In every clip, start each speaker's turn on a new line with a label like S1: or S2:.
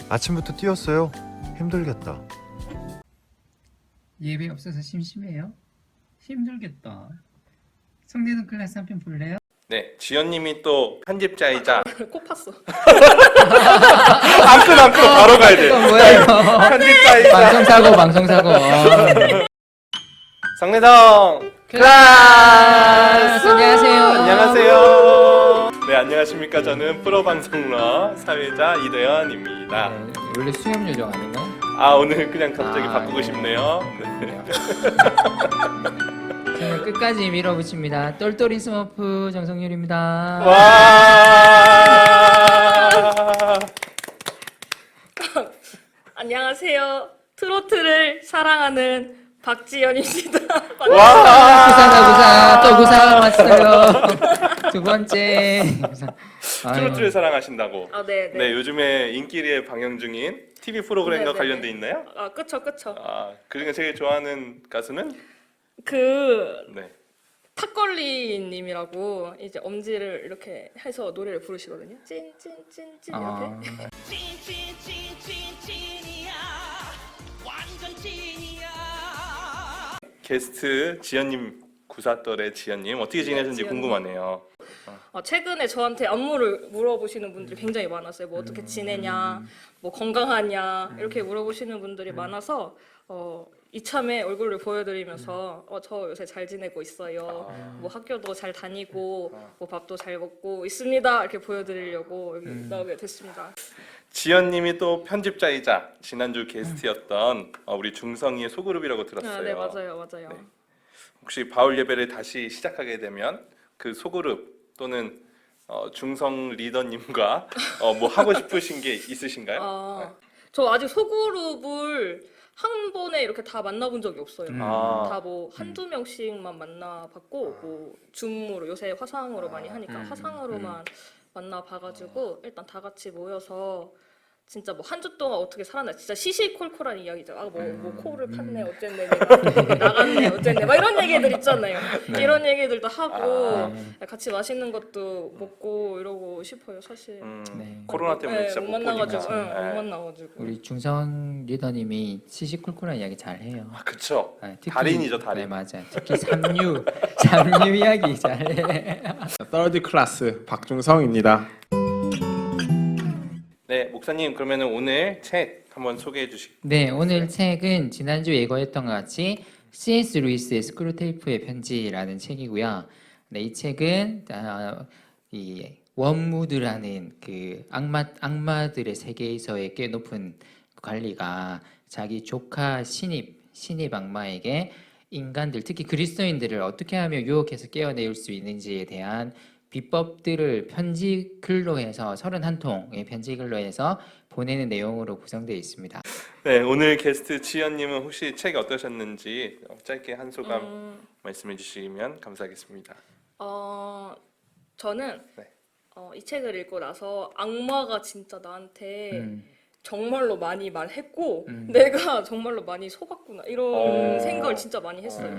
S1: 아침부터 뛰었어요. 힘들겠다.
S2: 예배 없어서 심심해요? 힘들겠다. 성대동 클래스 한 편 볼래요?
S3: 네, 지연님이 또 편집자이자
S4: 코 팠어.
S3: 안끝 바로 가야 돼.
S2: 뭐야 이거?
S3: 편집자이자
S2: 방송사고.
S3: 성내성 클래스.
S2: 안녕하세요.
S3: 안녕하세요. 네, 안녕하십니까. 저는 프로방송러 사회자 이대현입니다.
S2: 네, 원래 수염 요정 아닌가?
S3: 아, 오늘 그냥 갑자기
S2: 아,
S3: 바꾸고
S2: 네.
S3: 싶네요. 네.
S2: 저는 끝까지 밀어붙입니다. 똘똘이 스머프 정성률입니다.
S3: 와.
S4: 안녕하세요. 트로트를 사랑하는 박지연입니다.
S3: 와.
S2: 또 구사 왔어요. 두 번째.
S3: 트로트를 사랑하신다고.
S4: 아, 네,
S3: 네,
S4: 네.
S3: 요즘에 인기리에 방영 중인 TV 프로그램과
S4: 네, 네,
S3: 관련돼
S4: 네.
S3: 있나요?
S4: 아, 그쵸.
S3: 아, 그중에 제일 좋아하는 가수는?
S4: 그
S3: 네.
S4: 탁걸리님이라고 이제 엄지를 이렇게 해서 노래를 부르시거든요. 찐찐찐찐 이렇게.
S5: 찐이야 완전 찐이야.
S3: 게스트 지연님, 구사떨의 지연님 어떻게 지내셨는지
S4: 지연님.
S3: 궁금하네요.
S4: 최근에 저한테 안무를 물어보시는 분들이 굉장히 많았어요. 뭐 어떻게 지내냐, 뭐 건강하냐 이렇게 물어보시는 분들이 많아서 이참에 얼굴을 보여드리면서 저 요새 잘 지내고 있어요. 뭐 학교도 잘 다니고 뭐 밥도 잘 먹고 있습니다. 이렇게 보여드리려고 여기 나오게 됐습니다.
S3: 지연님이 또 편집자이자 지난주 게스트였던 우리 중성이의 소그룹이라고 들었어요.
S4: 아, 네, 맞아요.
S3: 네. 혹시 바울 예배를 다시 시작하게 되면 그 소그룹 또는 중성 리더님과 뭐 하고 싶으신 게 있으신가요?
S4: 저 아직 소그룹을 한 번에 이렇게 다 만나본 적이 없어요. 다 뭐 한두 명씩만 만나봤고 뭐 줌으로 요새 화상으로 많이 하니까 화상으로만 만나봐가지고 일단 다 같이 모여서 진짜 뭐 한 주 동안 어떻게 살았나 진짜 시시콜콜한 이야기죠. 뭐 코를 팠네 어쨌네 내가 나갔네 어쨌네 막 이런 얘기들 있잖아요. 이런 얘기들도 하고 같이 맛있는 것도 먹고 이러고 싶어요 사실.
S2: 네.
S3: 코로나 때문에 진짜
S4: 못
S3: 못
S4: 만나가지고
S3: 보니까.
S4: 못 만나가지고.
S2: 우리 중성 리더님이 시시콜콜한 이야기 잘해요.
S3: 아, 그쵸.
S2: 특히,
S3: 달인이죠, 달인.
S2: 네, 맞아요. 특히 삼류 이야기 잘해.
S6: 서드 클래스 박중성입니다.
S3: 네, 목사님 그러면은 오늘 책 한번 소개해 주시겠어요?
S2: 네, 오늘 책은 지난주 예고했던 것 같이 C.S. 루이스의 스크루테이프의 편지라는 책이고요. 네, 이 책은 이 원무드라는 그 악마들의 세계에서의 꽤 높은 관리가 자기 조카 신입 악마에게 인간들, 특히 그리스도인들을 어떻게 하면 유혹해서 깨어낼 수 있는지에 대한 비법들을 편지글로 해서 31통의 편지글로 해서 보내는 내용으로 구성되어 있습니다.
S3: 네, 오늘 게스트 지연님은 혹시 책이 어떠셨는지 짧게 한 소감 말씀해 주시면 감사하겠습니다.
S4: 저는
S3: 네.
S4: 이 책을 읽고 나서 악마가 진짜 나한테 정말로 많이 말했고 내가 정말로 많이 속았구나 이런 생각을 진짜 많이 했어요.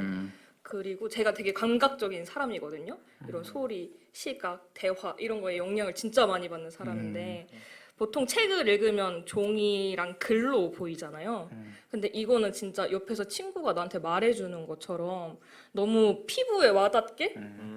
S4: 그리고 제가 되게 감각적인 사람이거든요. 이런 소리, 시각, 대화 이런 거에 영향을 진짜 많이 받는 사람인데 보통 책을 읽으면 종이랑 글로 보이잖아요. 근데 이거는 진짜 옆에서 친구가 나한테 말해주는 것처럼 너무 피부에 와닿게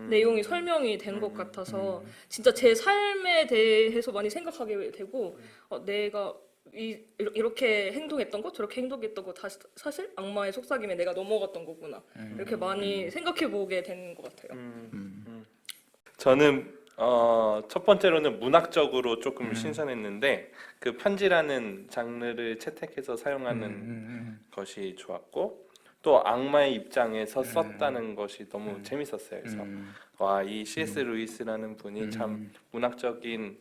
S4: 내용이 설명이 된 것 같아서 진짜 제 삶에 대해서 많이 생각하게 되고 내가 이렇게 행동했던 거 저렇게 행동했던 거 다 사실 악마의 속삭임에 내가 넘어갔던 거구나 이렇게 많이 생각해 보게 되는 것 같아요.
S3: 저는 첫 번째로는 문학적으로 조금 신선했는데 그 편지라는 장르를 채택해서 사용하는 것이 좋았고 또 악마의 입장에서 썼다는 것이 너무 재밌었어요. 그래서 이 C.S. 루이스라는 분이 참 문학적인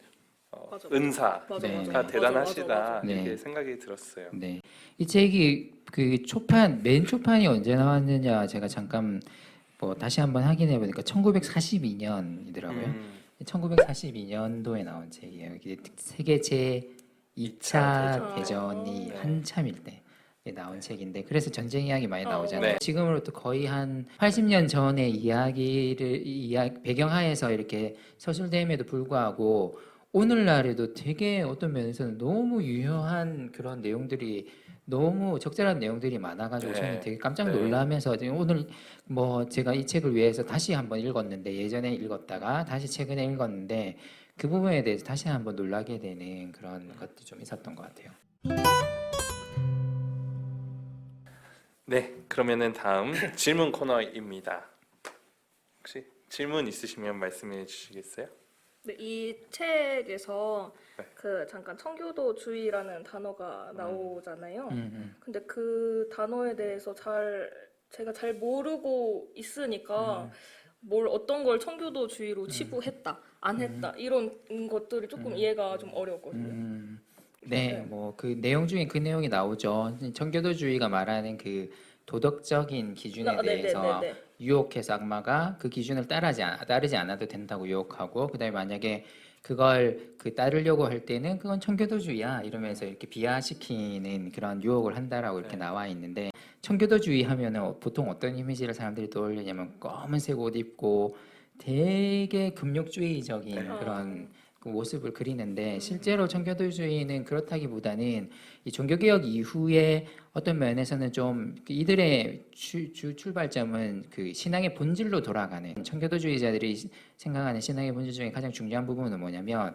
S4: 맞아.
S3: 은사가
S4: 맞아.
S3: 대단하시다
S4: 맞아.
S3: 이렇게
S2: 네.
S3: 생각이 들었어요.
S2: 네, 이 책이 그 맨 초판이 언제 나왔느냐 제가 잠깐 뭐 다시 한번 확인해 보니까 1942년이더라고요. 1942년도에 나온 책이에요. 이게 세계 제 2차 대전이
S3: 네.
S2: 한참일 때 나온 책인데 그래서 전쟁 이야기 많이 나오잖아요.
S3: 네.
S2: 지금으로부터 거의 한 80년 전의 이야기를 배경하에서 이렇게 서술됨에도 불구하고 오늘날에도 되게 어떤 면에서는 너무 유효한 그런 내용들이 너무 적절한 내용들이 많아가지고
S3: 네.
S2: 저는 되게 깜짝
S3: 네.
S2: 놀라면서 지금 오늘 뭐 제가 이 책을 위해서 다시 한번 읽었는데 예전에 읽었다가 다시 최근에 읽었는데 그 부분에 대해서 다시 한번 놀라게 되는 그런 것도 좀 있었던 것 같아요.
S3: 네, 그러면은 다음 질문 코너입니다. 혹시 질문 있으시면 말씀해 주시겠어요?
S4: 네, 이 책에서
S3: 네.
S4: 그 잠깐 청교도주의라는 단어가 나오잖아요.
S2: 음.
S4: 근데 그 단어에 대해서 제가 잘 모르고 있으니까 뭘 어떤 걸 청교도주의로 치부했다, 안 했다 이런 것들이 조금 이해가 좀 어려웠거든요.
S2: 네,
S4: 네.
S2: 뭐 그 내용 중에 그 내용이 나오죠. 청교도주의가 말하는 그 도덕적인 기준에 대해서
S4: 네네네네.
S2: 유혹해서 악마가 그 기준을 따르지 않아도 된다고 유혹하고 그다음에 만약에 그걸 따르려고 할 때는 그건 청교도주의야 이러면서 이렇게 비하시키는 그런 유혹을 한다라고 이렇게
S3: 네.
S2: 나와 있는데 청교도주의 하면은 보통 어떤 이미지를 사람들이 떠올리냐면 검은색 옷 입고 되게 금욕주의적인
S3: 네.
S2: 그런 그 모습을 그리는데 실제로 청교도주의는 그렇다기보다는 이 종교개혁 이후에 어떤 면에서는 좀 이들의 출발점은 그 신앙의 본질로 돌아가는 청교도주의자들이 생각하는 신앙의 본질 중에 가장 중요한 부분은 뭐냐면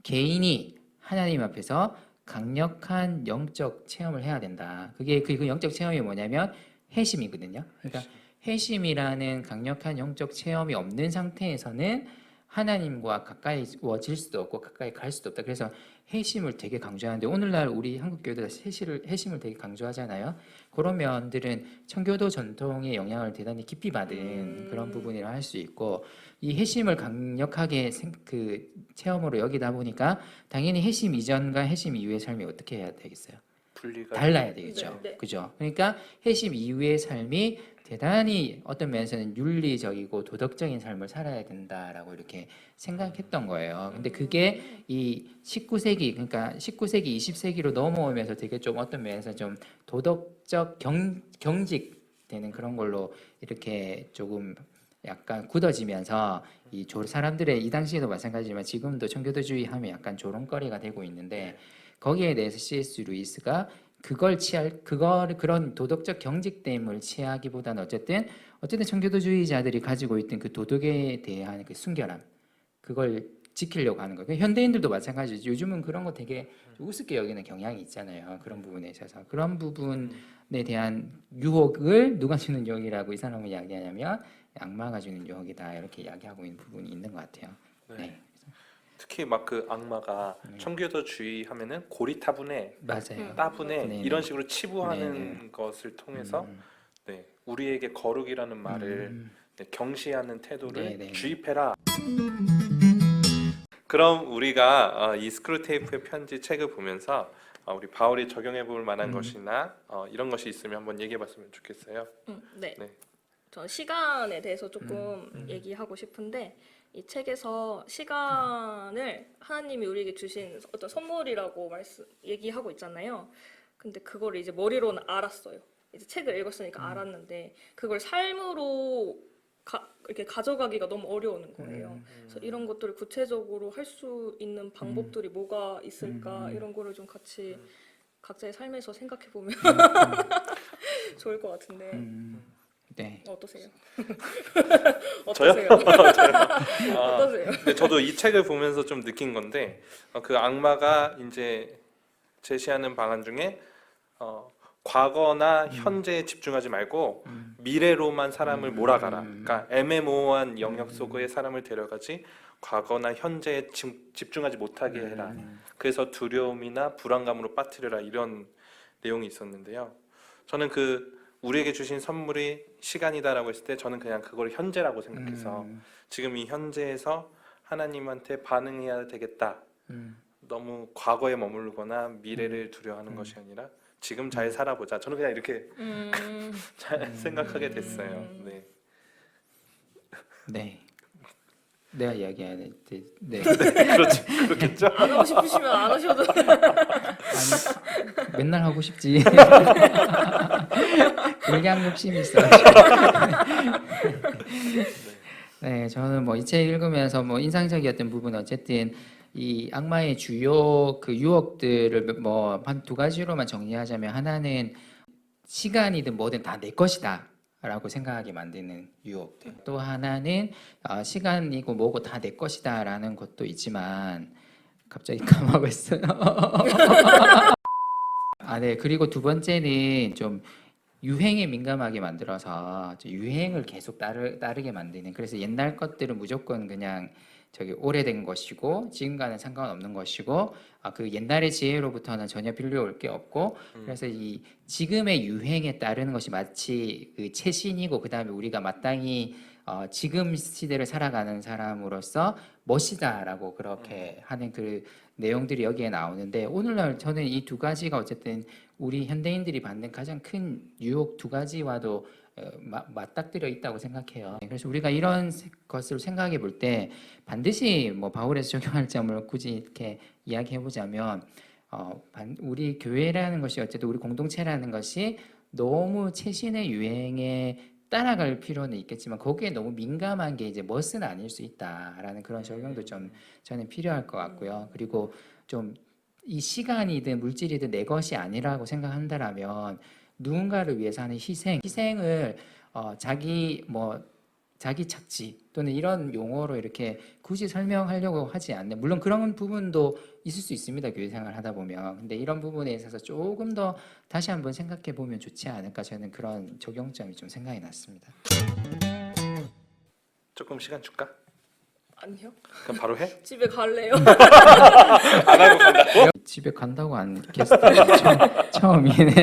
S2: 개인이 하나님 앞에서 강력한 영적 체험을 해야 된다. 그게 그 영적 체험이 뭐냐면 회심이거든요. 그러니까 회심이라는 강력한 영적 체험이 없는 상태에서는 하나님과 가까이워질 수도 없고 가까이 갈 수도 없다. 그래서 회심을 되게 강조하는데 오늘날 우리 한국 교회도 회심을 되게 강조하잖아요. 그런 면들은 청교도 전통의 영향을 대단히 깊이 받은 그런 부분이라 할 수 있고 이 회심을 강력하게 체험으로 여기다 보니까 당연히 회심 이전과 회심 이후의 삶이 어떻게 해야 되겠어요?
S3: 분리가
S2: 달라야 되겠죠.
S4: 네, 네.
S2: 그죠? 그러니까 회심 이후의 삶이 대단히 어떤 면에서는 윤리적이고 도덕적인 삶을 살아야 된다라고 이렇게 생각했던 거예요. 근데 그게 이 19세기 그러니까 19세기 20세기로 넘어오면서 되게 좀 어떤 면에서 좀 도덕적 경직되는 그런 걸로 이렇게 조금 약간 굳어지면서 사람들의 이 당시에도 마찬가지지만 지금도 청교도주의 하면 약간 조롱거리가 되고 있는데 거기에 대해서 C.S. 루이스가 그런 도덕적 경직됨을 취하기보다는 어쨌든 청교도주의자들이 가지고 있던 그 도덕에 대한 그 순결함 그걸 지키려고 하는 거예요. 현대인들도 마찬가지죠. 요즘은 그런 거 되게 우습게 여기는 경향이 있잖아요. 그런 부분에 있어서 그런 부분에 대한 유혹을 누가 주는 유혹이라고 이 사람은 이야기하냐면 악마가 주는 유혹이다 이렇게 이야기하고 있는 부분이 있는 것 같아요. 네.
S3: 특히 막 그 악마가 청교도주의 하면은 고리타분해,
S2: 맞아요.
S3: 따분해
S2: 네네.
S3: 이런 식으로 치부하는
S2: 네네.
S3: 것을 통해서 네, 우리에게 거룩이라는 말을 네, 경시하는 태도를
S2: 네네.
S3: 주입해라. 그럼 우리가 이 스크루테이프의 편지 책을 보면서 우리 바울이 적용해 볼 만한 것이나 이런 것이 있으면 한번 얘기해 봤으면 좋겠어요.
S4: 네.
S3: 네.
S4: 전 시간에 대해서 조금 얘기하고 싶은데 이 책에서 시간을 하나님이 우리에게 주신 어떤 선물이라고 얘기하고 있잖아요. 근데 그걸 이제 머리로는 알았어요. 이제 책을 읽었으니까 알았는데 그걸 삶으로 이렇게 가져가기가 너무 어려운 거예요. 그래서 이런 것들을 구체적으로 할 수 있는 방법들이 뭐가 있을까 이런 거를 좀 같이 각자의 삶에서 생각해 보면 좋을 것 같은데
S2: 네.
S4: 어떠세요?
S3: 저요?
S4: 어떠세요? 어떠세요?
S3: 근데 저도 이 책을 보면서 좀 느낀 건데 그 악마가 이제 제시하는 방안 중에 과거나 현재에 집중하지 말고 미래로만 사람을 몰아가라. 그러니까 애매모호한 영역 속에 사람을 데려가지 과거나 현재에 집중하지 못하게 해라. 그래서 두려움이나 불안감으로 빠뜨려라 이런 내용이 있었는데요. 저는 우리에게 주신 선물이 시간이다라고 했을 때 저는 그냥 그걸 현재라고 생각해서 지금 이 현재에서 하나님한테 반응해야 되겠다. 너무 과거에 머물거나 미래를 두려워하는 것이 아니라 지금 잘 살아보자. 저는 그냥 이렇게 잘 생각하게 됐어요. 네.
S2: 네. 내가 이야기해야 될 때. 네.
S3: 그렇지, 그렇겠죠.
S4: 안 하고 싶으시면 안 하셔도
S2: 아니, 맨날 하고 싶지. 불량 욕심이 있어. 네, 저는 뭐 이 책 읽으면서 뭐 인상적이었던 부분은 어쨌든 이 악마의 주요 그 유혹들을 뭐 한 두 가지로만 정리하자면 하나는 시간이든 뭐든 다 내 것이다라고 생각하게 만드는 유혹들. 또 하나는 시간이고 뭐고 다 내 것이다라는 것도 있지만 갑자기 까먹었어요. 네. 그리고 두 번째는 좀 유행에 민감하게 만들어서 유행을 계속 따르게 만드는. 그래서 옛날 것들은 무조건 그냥 저기 오래된 것이고 지금과는 상관없는 것이고 그 옛날의 지혜로부터는 전혀 빌려올 게 없고 그래서 이 지금의 유행에 따르는 것이 마치 그 최신이고 그다음에 우리가 마땅히 지금 시대를 살아가는 사람으로서 멋이다라고 그렇게 하는 그 내용들이 여기에 나오는데 오늘날 저는 이 두 가지가 어쨌든 우리 현대인들이 받는 가장 큰 유혹 두 가지와도 맞닥뜨려 있다고 생각해요. 그래서 우리가 이런 것을 생각해 볼 때 반드시 뭐 바울에서 적용할 점을 굳이 이렇게 이야기해 보자면 우리 교회라는 것이 어쨌든 우리 공동체라는 것이 너무 최신의 유행에 따라갈 필요는 있겠지만 거기에 너무 민감한 게 이제 멋은 아닐 수 있다라는 그런 적용도 좀 저는 필요할 것 같고요. 그리고 좀 이 시간이든 물질이든 내 것이 아니라고 생각한다라면 누군가를 위해서 하는 희생을 자기 착지 또는 이런 용어로 이렇게 굳이 설명하려고 하지 않는, 물론 그런 부분도 있을 수 있습니다. 교회 생활 하다 보면. 근데 이런 부분에 있어서 조금 더 다시 한번 생각해 보면 좋지 않을까, 저는 그런 적용점이 좀 생각이 났습니다.
S3: 조금 시간 줄까?
S4: 아니요.
S3: 그럼 바로 해?
S4: 집에 갈래요.
S3: 안 하고 간다고?
S2: 집에 간다고 안 게스트 처음이네.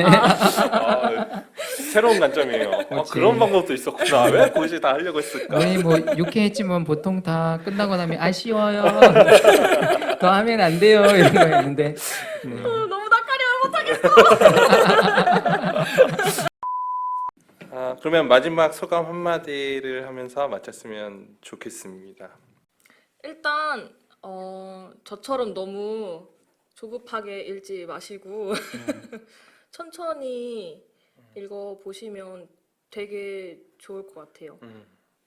S3: 새로운 관점이에요.
S2: 그렇지.
S3: 그런 방법도 있었구나. 왜 굳이 다 하려고 했을까?
S2: 우리 뭐 유쾌했지만 보통 다 끝나고 나면 아쉬워요. 더 하면 안 돼요 이런 거 했는데 네.
S4: 너무 낯가려 못하겠어.
S3: 그러면 마지막 소감 한마디를 하면서 마쳤으면 좋겠습니다.
S4: 일단 저처럼 너무 조급하게 읽지 마시고 천천히 읽어보시면 되게 좋을 것 같아요.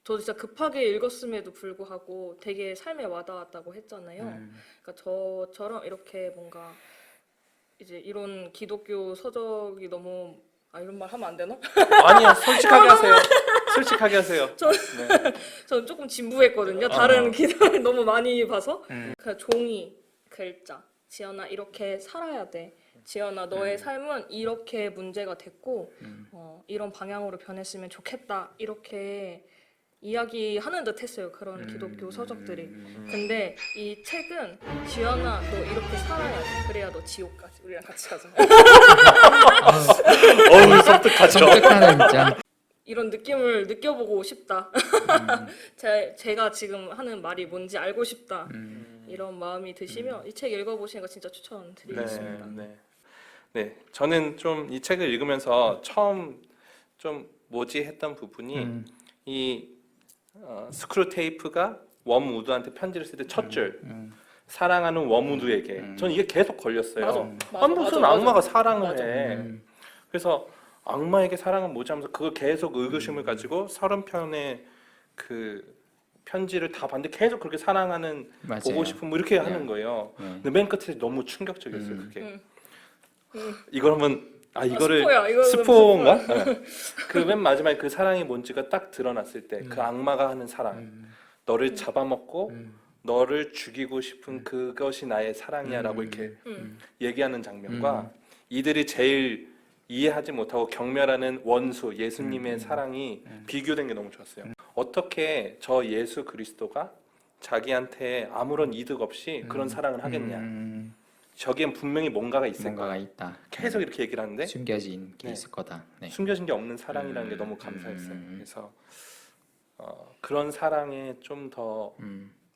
S4: 저도 진짜 급하게 읽었음에도 불구하고 되게 삶에 와닿았다고 했잖아요. 그러니까 저처럼 이렇게 뭔가 이제 이런 기독교 서적이 너무 이런 말 하면 안 되나?
S3: 아니요, 솔직하게 하세요. 솔직하게 하세요.
S4: 저는 조금 진부했거든요. 다른 기사를 너무 많이 봐서. 그냥 종이, 글자, 지연아 이렇게 살아야 돼. 지연아 너의 삶은 이렇게 문제가 됐고 이런 방향으로 변했으면 좋겠다. 이렇게 이야기하는 듯 했어요. 그런 기독교 서적들이. 근데 이 책은 지연아 너 이렇게 살아야 돼. 그래야 너 지옥까지 우리랑 같이 가자.
S3: 어우, 섬뜩하죠.
S2: 독특하네 진짜.
S4: 이런 느낌을 느껴보고 싶다. 제가 지금 하는 말이 뭔지 알고 싶다. 이런 마음이 드시면 이 책 읽어보시는 거 진짜 추천드리겠습니다.
S3: 네, 저는 좀 이 책을 읽으면서 처음 좀 뭐지 했던 부분이 이 스크루테이프가 웜우드한테 편지를 쓸 때 첫 줄 사랑하는 웜우드에게 저는 이게 계속 걸렸어요. 무슨 악마가 사랑을 해. 그래서 악마에게 사랑은 뭐지 하면서 그걸 계속 의구심을 가지고 30편의 그 편지를 다 봤는데 계속 그렇게 사랑하는
S2: 맞아요.
S3: 보고 싶은 뭐 이렇게 하는 거예요. 근데 맨 끝에 너무 충격적이었어요. 그게 이걸 한번 이거를
S4: 스포야, 이거는
S3: 스포인가? 그 맨 마지막에 그 사랑이 뭔지가 딱 드러났을 때 그 악마가 하는 사랑, 너를 잡아먹고 너를 죽이고 싶은 그것이 나의 사랑이야라고 이렇게 얘기하는 장면과 이들이 제일 이해하지 못하고 경멸하는 원수 예수님의 사랑이 비교된 게 너무 좋았어요. 어떻게 저 예수 그리스도가 자기한테 아무런 이득 없이 그런 사랑을 하겠냐? 저기엔 분명히 뭔가가 있을
S2: 뭔가가
S3: 거야.
S2: 있다.
S3: 계속 이렇게 얘기를 하는데
S2: 숨겨진 게
S3: 네.
S2: 있을 거다. 네.
S3: 숨겨진 게 없는 사랑이라는 게 너무 감사했어요. 그래서 그런 사랑에 좀 더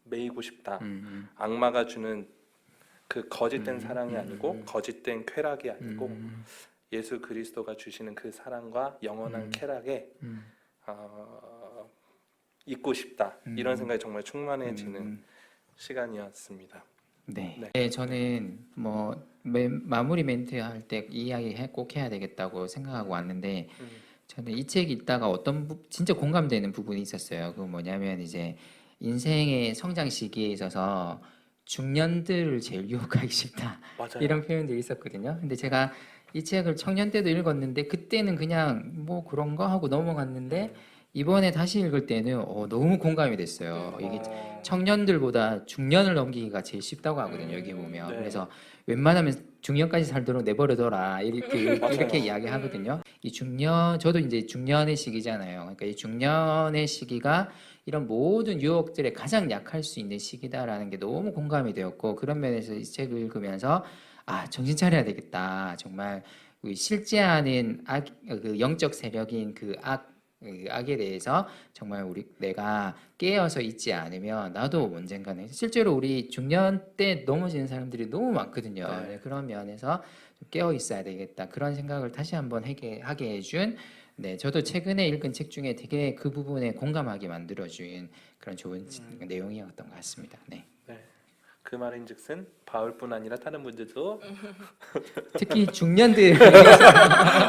S3: 매이고 싶다. 악마가 주는 그 거짓된 사랑이 아니고 거짓된 쾌락이 아니고 예수 그리스도가 주시는 그 사랑과 영원한 쾌락에 있고 싶다. 이런 생각이 정말 충만해지는 시간이었습니다.
S2: 네.
S3: 네.
S2: 네, 저는 뭐 마무리 멘트 할 때 이 이야기 꼭 해야 되겠다고 생각하고 왔는데 저는 이 책 읽다가 진짜 공감되는 부분이 있었어요. 그 뭐냐면 이제 인생의 성장 시기에 있어서 중년들을 제일 유혹하기 쉽다.
S3: 맞아요.
S2: 이런 표현들이 있었거든요. 근데 제가 이 책을 청년 때도 읽었는데 그때는 그냥 뭐 그런가 하고 넘어갔는데 이번에 다시 읽을 때는 너무 공감이 됐어요. 이게 청년들보다 중년을 넘기기가 제일 쉽다고 하거든요. 여기 보면.
S3: 네.
S2: 그래서 웬만하면 중년까지 살도록 내버려둬라 이렇게
S3: 맞아요.
S2: 이렇게 이야기하거든요. 이 중년 저도 이제 중년의 시기잖아요. 그러니까 이 중년의 시기가 이런 모든 유혹들에 가장 약할 수 있는 시기다라는 게 너무 공감이 되었고 그런 면에서 이 책을 읽으면서 정신 차려야 되겠다. 정말 실제하는 그 영적 세력인 그 악에 대해서 정말 내가 깨어서 있지 않으면 나도 언젠가는 실제로 우리 중년 때 넘어지는 사람들이 너무 많거든요.
S3: 네.
S2: 네, 그런 면에서 좀 깨어 있어야 되겠다. 그런 생각을 다시 한번 하게 해준 저도 최근에 읽은 책 중에 되게 그 부분에 공감하게 만들어준 그런 좋은 내용이었던 것 같습니다. 네.
S3: 그 말인즉슨 바울뿐 아니라 다른 분들도
S2: 특히 중년들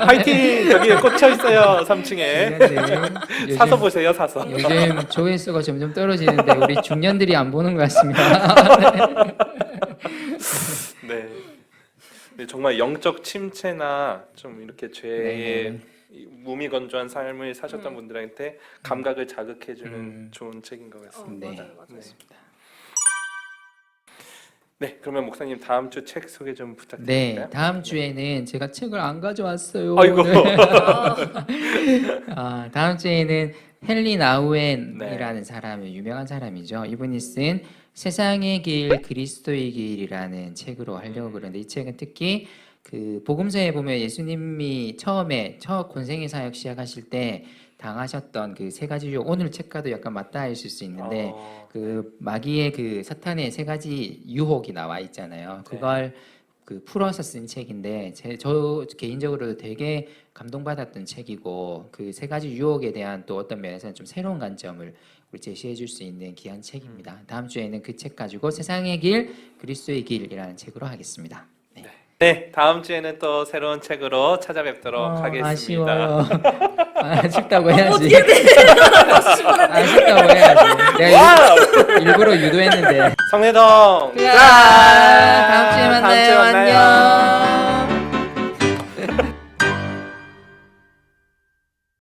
S3: 화이팅! 저기 꽂혀 있어요 3층에
S2: 중년들
S3: 사서 보세요 사서.
S2: 요즘 조회수가 점점 떨어지는데 우리 중년들이 안 보는 것 같습니다.
S3: 네. 네, 정말 영적 침체나 좀 이렇게 죄의
S2: 네.
S3: 무미건조한 삶을 사셨던 분들한테 감각을 자극해주는 좋은 책인 것 같습니다.
S2: 네.
S4: 맞아요.
S3: 네, 그러면 목사님 다음 주 책 소개 좀
S2: 네,
S3: 부탁드릴까요?
S2: 다음 주에는 제가 책을 안 가져왔어요.
S3: 아이고.
S2: 다음 주에는 헨리 나우엔이라는
S3: 네.
S2: 사람이 유명한 사람이죠. 이분이 쓴 세상의 길 그리스도의 길이라는 책으로 하려고 그러는데 이 책은 특히 그 복음서에 보면 예수님이 처음에 첫 권생의 사역 시작하실 때 당하셨던 그 세 가지 유혹 오늘 책과도 약간 맞닿아 있을 수 있는데 그 마귀의 그 사탄의 세 가지 유혹이 나와 있잖아요. 그걸 그 풀어서 쓴 책인데 저 개인적으로도 되게 감동받았던 책이고 그 세 가지 유혹에 대한 또 어떤 면에서는 좀 새로운 관점을 우리 제시해 줄 수 있는 귀한 책입니다. 다음 주에는 그 책 가지고 세상의 길 그리스도의 길이라는 책으로 하겠습니다.
S3: 네, 다음 주에는 또 새로운 책으로 찾아뵙도록 하겠습니다.
S2: 아쉬워요. 아쉽다고 해야지. 아쉽다고 해야지. 내가 일부러 유도했는데.
S3: 성내동.
S2: 다음 주에 만나요. 안녕.